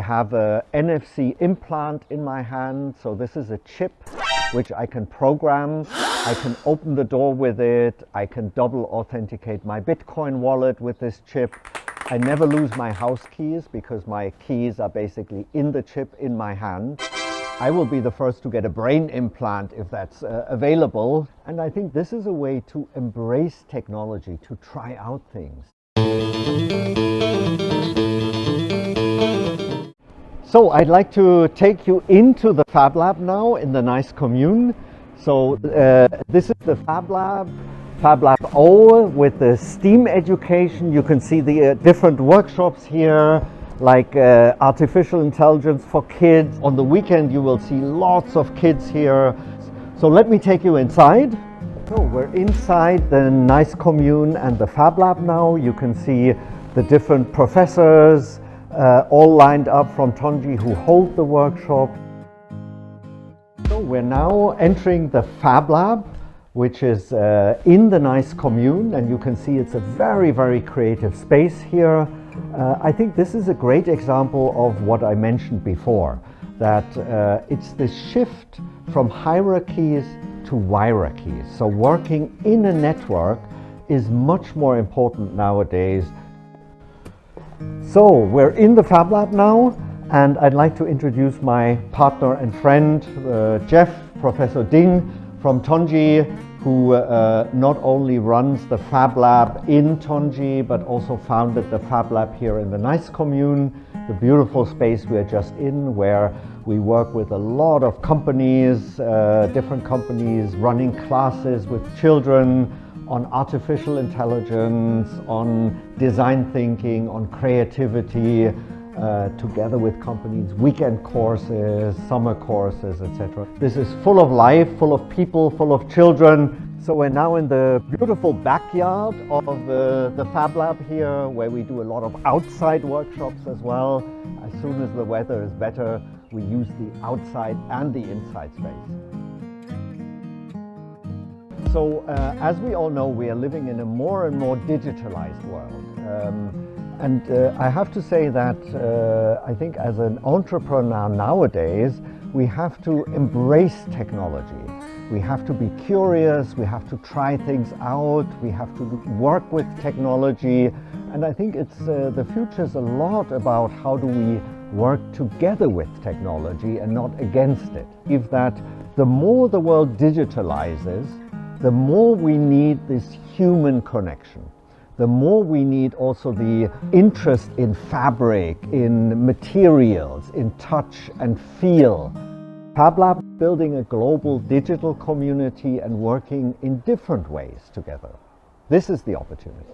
have a NFC implant in my hand. So this is a chip which I can program. I can open the door with it. I can double authenticate my Bitcoin wallet with this chip. I never lose my house keys because my keys are basically in the chip in my hand. I will be the first to get a brain implant if that's available. And I think this is a way to embrace technology, to try out things. So I'd like to take you into the Fab Lab now in the nice commune. So this is the Fab Lab O with the STEAM education. You can see the different workshops here, like artificial intelligence for kids. On the weekend you will see lots of kids here. So let me take you inside. So we're inside the nice commune and the Fab Lab now. You can see the different professors all lined up from Tonji who hold the workshop. So we're now entering the Fab Lab, which is in the nice commune, and you can see it's a very, very creative space here. I think this is a great example of what I mentioned before, that it's the shift from hierarchies to hierarchies. So working in a network is much more important nowadays. So we're in the Fab Lab now, and I'd like to introduce my partner and friend, Jeff, Professor Ding from Tonji, who not only runs the Fab Lab in Tonji, but also founded the Fab Lab here in the nice commune, the beautiful space we're just in, where we work with a lot of companies, different companies running classes with children on artificial intelligence, on design thinking, on creativity, together with companies, weekend courses, summer courses, etc. This is full of life, full of people, full of children. So we're now in the beautiful backyard of the Fab Lab here, where we do a lot of outside workshops as well. As soon as the weather is better, we use the outside and the inside space. So as we all know, we are living in a more and more digitalized world. And I have to say that I think as an entrepreneur nowadays, we have to embrace technology. We have to be curious, we have to try things out, we have to work with technology. And I think the future is a lot about how do we work together with technology and not against it. If that the more the world digitalizes, the more we need this human connection. The more we need also the interest in fabric, in materials, in touch and feel. Fab Lab building a global digital community and working in different ways together. This is the opportunity.